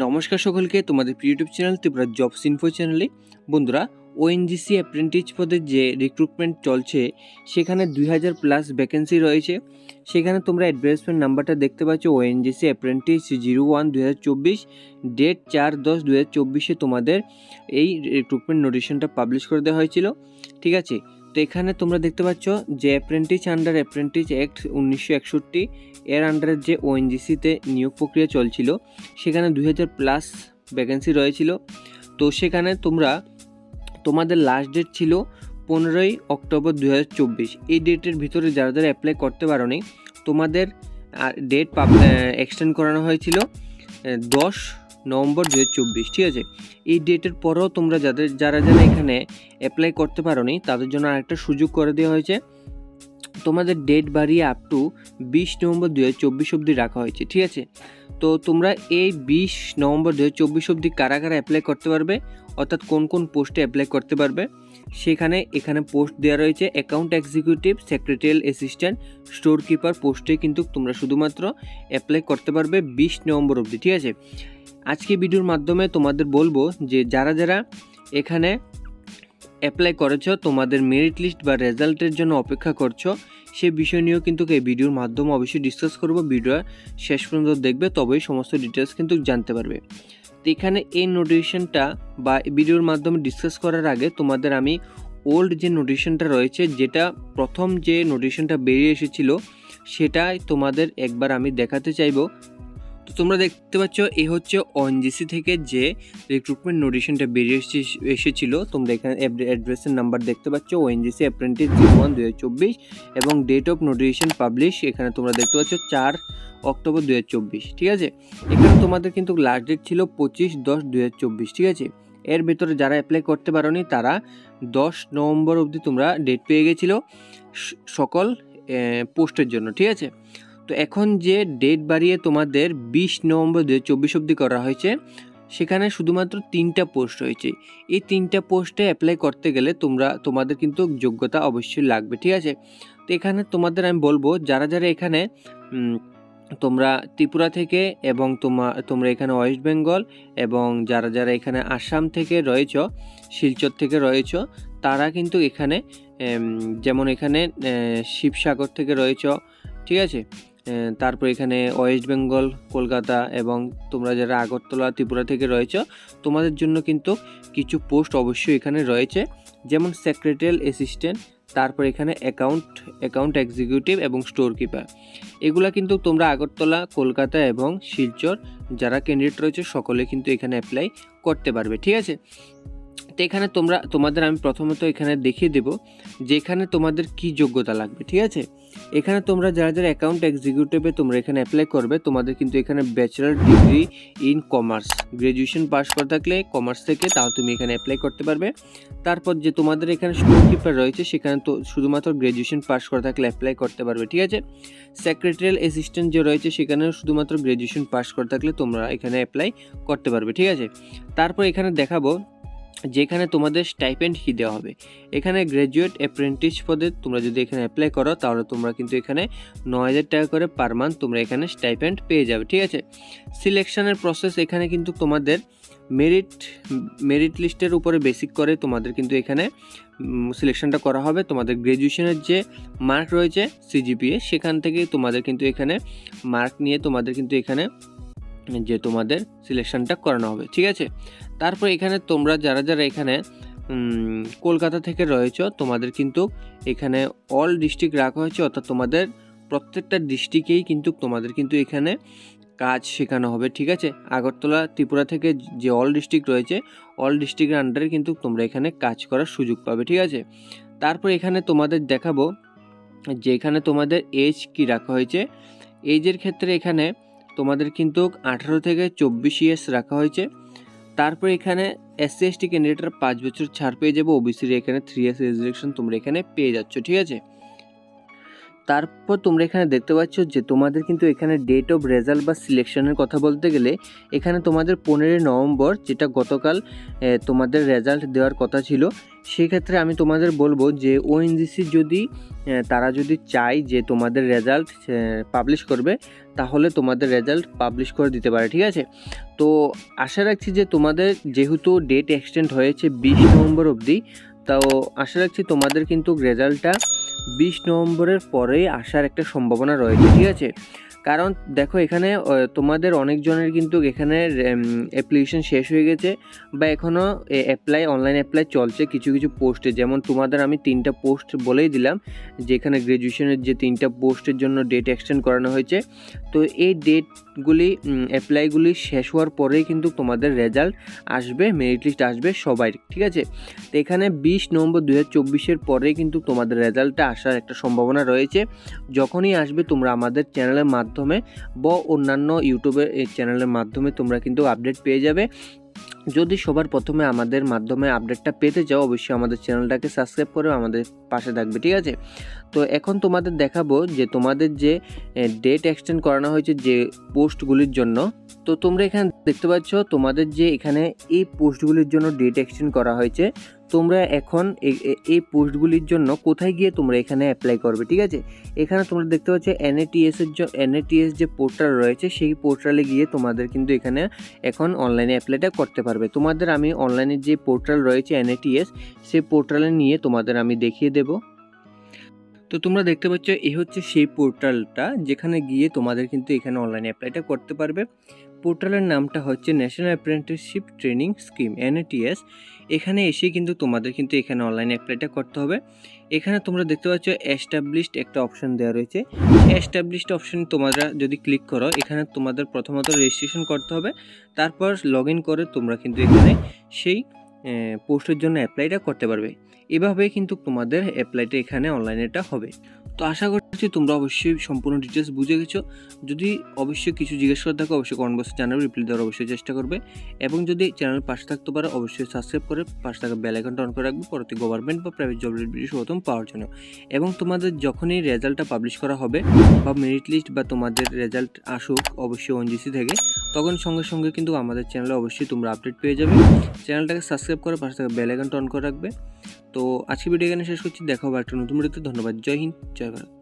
নমস্কার সকলকে, তোমাদের প্রিয় YouTube channel Tripura jobs info চ্যানেলে। বন্ধুরা, ওএনজিসি অ্যাপ্রেন্টিস পদের যে রিক্রুটমেন্ট চলছে সেখানে 2000+ ভ্যাকেন্সি রয়েছে। সেখানে তোমরা অ্যাডভার্টাইজমেন্ট নাম্বারটা দেখতে পাচ্ছ, ওএনজিসি অ্যাপ্রেন্টিস 01/2024, ডেট 4/10/2024 তোমাদের এই রিক্রুটমেন্ট নোটিফিকেশনটা পাবলিশ করে দেওয়া হয়েছিল। ঠিক আছে, তো এখানে তোমরা দেখতে পাচ্ছ যে অ্যাপ্রেন্টিস আন্ডার অ্যাপ্রেন্টিস অ্যাক্ট 1961 এর আন্ডারে যে ওএনজিসিতে নিয়োগ প্রক্রিয়া চলছিল সেখানে 2000+ ভ্যাকেন্সি রয়েছিল। তো সেখানে তোমাদের লাস্ট ডেট ছিল 15ই অক্টোবর 2024। এই ডেটের ভিতরে যারা যারা অ্যাপ্লাই করতে পারোনি তোমাদের ডেট এক্সটেন্ড করানো হয়েছিল 10 নভেম্বর 2024। ঠিক আছে, এই ডেটের পরেও তোমরা যারা এখানে অ্যাপ্লাই করতে পারোনি তাদের জন্য আরেকটা সুযোগ করে দেওয়া হয়েছে। তোমাদের ডেট বাড়িয়ে আপ টু 20 নভেম্বর 2024 অবধি রাখা হয়েছে। ঠিক আছে, তো তোমরা এই 20 নভেম্বর 2024 অবধি কারা অ্যাপ্লাই করতে পারবে, অর্থাৎ কোন কোন পোস্টে অ্যাপ্লাই করতে পারবে এখানে পোস্ট দেওয়া রয়েছে। Account executive, secretarial assistant, store keeper পোস্টে কিন্তু তোমরা শুধুমাত্র অ্যাপ্লাই করতে পারবে 20 নভেম্বর অবধি। ঠিক আছে, আজকে ভিডিওর মাধ্যমে তোমাদের বলবো যে যারা এখানে অ্যাপ্লাই করেছো, তোমাদের মেরিট লিস্ট বা রেজাল্টের জন্য অপেক্ষা করছো, সে বিষয় নিয়েও কিন্তু এই ভিডিওর মাধ্যমে অবশ্যই ডিসকাস করবো। ভিডিও শেষ পর্যন্ত দেখবে, তবেই সমস্ত ডিটেলস কিন্তু জানতে পারবে। তো এখানে এই নোটিফিকেশনটা বা ভিডিওর মাধ্যমে ডিসকাস করার আগে তোমাদের আমি ওল্ড যে নোটিফিকেশনটা রয়েছে, যেটা প্রথম যে নোটিফিকেশনটা বেরিয়ে এসেছিলো সেটাই তোমাদের একবার আমি দেখাতে চাইবো। তো তোমরা দেখতে পাচ্ছ এই হচ্ছে ওএনজিসি থেকে যে রিক্রুটমেন্ট নোটিফিকেশনটা বেরিয়ে এসেছিল। তোমরা এখানে অ্যাড্রেসের নাম্বার দেখতে পাচ্ছ, ওএনজিসি অ্যাপ্রেন্টিস 01/2024 এবং ডেট অফ নোটিফিকেশন পাবলিশ এখানে তোমরা দেখতে পাচ্ছ 4 অক্টোবর 2024। ঠিক আছে, এখানে তোমাদের কিন্তু লাস্ট ডেট ছিল 25/10/2024। ঠিক আছে, এর ভেতরে যারা অ্যাপ্লাই করতে পারোনি তারা 10 নভেম্বর অবধি তোমরা ডেট পেয়ে গেছিলো সকল পোস্টের জন্য। ঠিক আছে, তো এখন যে ডেট বাড়িয়ে তোমাদের 20 নভেম্বর 2024 অবধি করা হয়েছে, সেখানে শুধুমাত্র 3টা পোস্ট রয়েছে। এই 3টা পোস্টে অ্যাপ্লাই করতে গেলে তোমাদের কিন্তু যোগ্যতা অবশ্যই লাগবে। ঠিক আছে, তো এখানে তোমাদের আমি বলবো যারা এখানে তোমরা ত্রিপুরা থেকে এবং তোমরা এখানে ওয়েস্ট বেঙ্গল এবং যারা এখানে আসাম থেকে রয়েছ, শিলচর থেকে রয়েছ, তারা কিন্তু এখানে যেমন এখানে শিবসাগর থেকে রয়েছ। ঠিক আছে, তারপর এখানে ওয়েস্ট বেঙ্গল, কলকাতা এবং তোমরা যারা আগরতলা, ত্রিপুরা থেকে রয়েছ, তোমাদের জন্য কিন্তু কিছু পোস্ট অবশ্যই এখানে রয়েছে, যেমন সেক্রেটারিয়াল অ্যাসিস্ট্যান্ট, তারপর এখানে অ্যাকাউন্ট এক্সিকিউটিভ এবং স্টোর কিপার। এগুলা কিন্তু তোমরা আগরতলা, কলকাতা এবং শিলচর যারা ক্যান্ডিডেট রয়েছে সকলে কিন্তু এখানে অ্যাপ্লাই করতে পারবে। ঠিক আছে, তো এখানে তোমাদের আমি প্রথমত এখানে দেখিয়ে দেব যে এখানে তোমাদের কি যোগ্যতা লাগবে। ঠিক আছে, এখানে তোমরা যারা অ্যাকাউন্ট এক্সিকিউটিভে তোমরা এখানে অ্যাপ্লাই করবে, তোমাদের কিন্তু এখানে bachelor degree in commerce, graduation pass করে থাকলে কমার্স থেকে, তাও তুমি এখানে অ্যাপ্লাই করতে পারবে। তারপর যে তোমাদের এখানে স্টোর কিপার রয়েছে, সেখানে তো শুধুমাত্র গ্র্যাজুয়েশন পাস করে থাকলে অ্যাপ্লাই করতে পারবে। ঠিক আছে, সেক্রেটারিয়াল অ্যাসিস্ট্যান্ট যে রয়েছে সেখানে শুধুমাত্র গ্র্যাজুয়েশন পাস করে থাকলে তোমরা এখানে অ্যাপ্লাই করতে পারবে। ঠিক আছে, তারপর এখানে দেখাবো যেখানে তোমাদের স্টাইপেন্ড কি দেওয়া হবে। এখানে গ্র্যাজুয়েট অ্যাপ্রেন্টিস পদে তোমরা যদি এখানে অ্যাপ্লাই করো তাহলে তোমরা কিন্তু এখানে 9000 টাকা করে পার মান্থ তোমরা এখানে স্টাইপেন্ড পেয়ে যাবে। ঠিক আছে, সিলেকশনের প্রসেস এখানে কিন্তু তোমাদের মেরিট লিস্টের উপরে বেসিক করে তোমাদের কিন্তু এখানে সিলেকশনটা করা হবে। তোমাদের গ্র্যাজুয়েশনের যে মার্ক রয়েছে সিজিপিএ, সেখান থেকে তোমাদের কিন্তু এখানে মার্ক নিয়ে তোমাদের কিন্তু এখানে যে তোমাদের সিলেকশনটা করানো হবে। ঠিক আছে, তারপর এখানে তোমরা যারা এখানে কলকাতা থেকে রয়েছ, তোমাদের কিন্তু এখানে অল ডিস্ট্রিক্ট রাখা হয়েছে, অর্থাৎ তোমাদের প্রত্যেকটা ডিস্ট্রিক্টেই কিন্তু তোমাদের কিন্তু এখানে কাজ শেখানো হবে। ঠিক আছে, আগরতলা, ত্রিপুরা থেকে যে অল ডিস্ট্রিক্ট রয়েছে, অল ডিস্ট্রিক্টের আন্ডারে কিন্তু তোমরা এখানে কাজ করার সুযোগ পাবে। ঠিক আছে, তারপর এখানে তোমাদের দেখাবো যে এখানে তোমাদের এজ কি রাখা হয়েছে। এজের ক্ষেত্রে এখানে তোমাদের কিন্তু 18 থেকে 24 ইয়ার্স রাখা হয়েছে। তারপর এখানে SC ST ক্যান্ডিডেটরা 5 বছর ছাড় পেয়ে যাবে। ওবিসির এখানে 3 ইয়ার্স রেজুলেশন তোমরা এখানে পেয়ে যাচ্ছ। ঠিক আছে, তারপর তোমরা এখানে দেখতে পাচ্ছ যে তোমাদের কিন্তু এখানে ডেট অফ রেজাল্ট বা সিলেকশনের কথা বলতে গেলে এখানে তোমাদের 15 নভেম্বর, যেটা গতকাল তোমাদের রেজাল্ট দেওয়ার কথা ছিল। সেক্ষেত্রে আমি তোমাদের বলবো যে ওএনজিসি যদি তারা যদি চায় যে তোমাদের রেজাল্ট পাবলিশ করবে, তাহলে তোমাদের রেজাল্ট পাবলিশ করে দিতে পারে, ঠিক আছে। তো আশা রাখছি যে তোমাদের যেহেতু ডেট এক্সটেন্ড হয়েছে 20 নভেম্বর অবধি, তাও আশা রাখছি তোমাদের কিন্তু রেজাল্টটা 20 নভেম্বরের পরেই আসার একটা সম্ভাবনা রয়েছে, ঠিক আছে। কারণ দেখো এখানে তোমাদের অনেকজনের কিন্তু এখানে অ্যাপ্লিকেশন শেষ হয়ে গেছে বা এখনও অনলাইন অ্যাপ্লাই চলছে কিছু কিছু পোস্টে। যেমন তোমাদের আমি 3টা পোস্ট বলেই দিলাম যে এখানে গ্র্যাজুয়েশনের যে 3টা পোস্টের জন্য ডেট এক্সটেন্ড করানো হয়েছে। তো এই ডেটগুলি অ্যাপ্লাইগুলি শেষ হওয়ার পরেই কিন্তু তোমাদের রেজাল্ট আসবে, মেরিট লিস্ট আসবে সবাই, ঠিক আছে। তো এখানে 20 নভেম্বর 2024-এর পরেই কিন্তু তোমাদের রেজাল্টটা আসার একটা সম্ভাবনা রয়েছে। যখনই আসবে তোমরা আমাদের চ্যানেলের মাধ্যমে বা অন্যান্য ইউটিউবের চ্যানেলের মাধ্যমে তোমরা কিন্তু আপডেট পেয়ে যাবে। যদি সবার প্রথমে আমাদের মাধ্যমে আপডেটটা পেতে চাও, অবশ্যই আমাদের চ্যানেলটাকে সাবস্ক্রাইব করে আমাদের পাশে থাকবে, ঠিক আছে। তো এখন তোমাদের দেখাবো যে তোমাদের যে ডেট এক্সটেন্ড করানো হয়েছে যে পোস্টগুলির জন্য। তো তোমরা এখানে দেখতে পাচ্ছ তোমাদের যে এখানে এই পোস্টগুলির জন্য ডেট এক্সটেন্ড করা হয়েছে। তোমরা এখন এই পোস্টগুলির জন্য কোথায় গিয়ে তোমরা এখানে অ্যাপ্লাই করবে, ঠিক আছে। এখানে তোমরা দেখতে পাচ্ছ NATS যে পোর্টাল রয়েছে, সেই পোর্টালে গিয়ে তোমাদের কিন্তু এখানে এখন অনলাইনে অ্যাপ্লাইটা করতে পারবে। তোমাদের আমি অনলাইনে যে পোর্টাল রয়েছে NATS, সেই পোর্টালে নিয়ে তোমাদের আমি দেখিয়ে দেব। তো তোমরা দেখতে পাচ্ছ এই হচ্ছে সেই পোর্টালটা, যেখানে গিয়ে তোমাদের কিন্তু এখানে অনলাইনে অ্যাপ্লাইটা করতে পারবে। পোর্টালের নামটা হচ্ছে national apprenticeship training scheme NATS। এখানে এসে কিন্তু তোমাদের কিন্তু এখানে অনলাইনে অ্যাপ্লাইটা করতে হবে। এখানে তোমরা দেখতে পাচ্ছ এস্টাবলিশড একটা অপশন দেওয়া রয়েছে। এস্টাবলিশড অপশন তোমরা যদি ক্লিক করো, এখানে তোমাদের প্রথমত রেজিস্ট্রেশন করতে হবে। তারপর লগ ইন করে তোমরা কিন্তু এখানে সেই পোস্টের জন্য অ্যাপ্লাইটা করতে পারবে। এভাবেই কিন্তু তোমাদের অ্যাপ্লাইটা এখানে অনলাইনেটা হবে। তো আশা করছি তোমরা অবশ্যই সম্পূর্ণ ডিটেলস বুঝে গেছো। যদি অবশ্যই কিছু জিজ্ঞেস করে থাকো, অবশ্যই কমেন্ট বক্সে জানাবে, রিপ্লাই দেওয়ার অবশ্যই চেষ্টা করবে। এবং যদি চ্যানেল পাশে থাকতে পারো, অবশ্যই সাবস্ক্রাইব করে পাশে থাকা বেল আইকনটা অন করে রাখবে পরবর্তী গভর্নমেন্ট বা প্রাইভেট জব ভিডিও প্রথম পাওয়ার জন্য। এবং তোমাদের যখনই রেজাল্টটা পাবলিশ করা হবে বা মেরিট লিস্ট বা তোমাদের রেজাল্ট আসুক অবশ্যই ওএনজিসি থেকে, তখন সঙ্গে সঙ্গে কিন্তু আমাদের চ্যানেলে অবশ্যই তোমরা আপডেট পেয়ে যাবে। চ্যানেলটাকে সাবস্ক্রাইব করে পাশে থাকা বেল আইকনটা অন করে রাখবে। তো আজকে ভিডিও এখানে শেষ করছি, দেখা হবে একটা নতুন ভিডিওতে। ধন্যবাদ। জয় হিন্দ, জয় ভারত।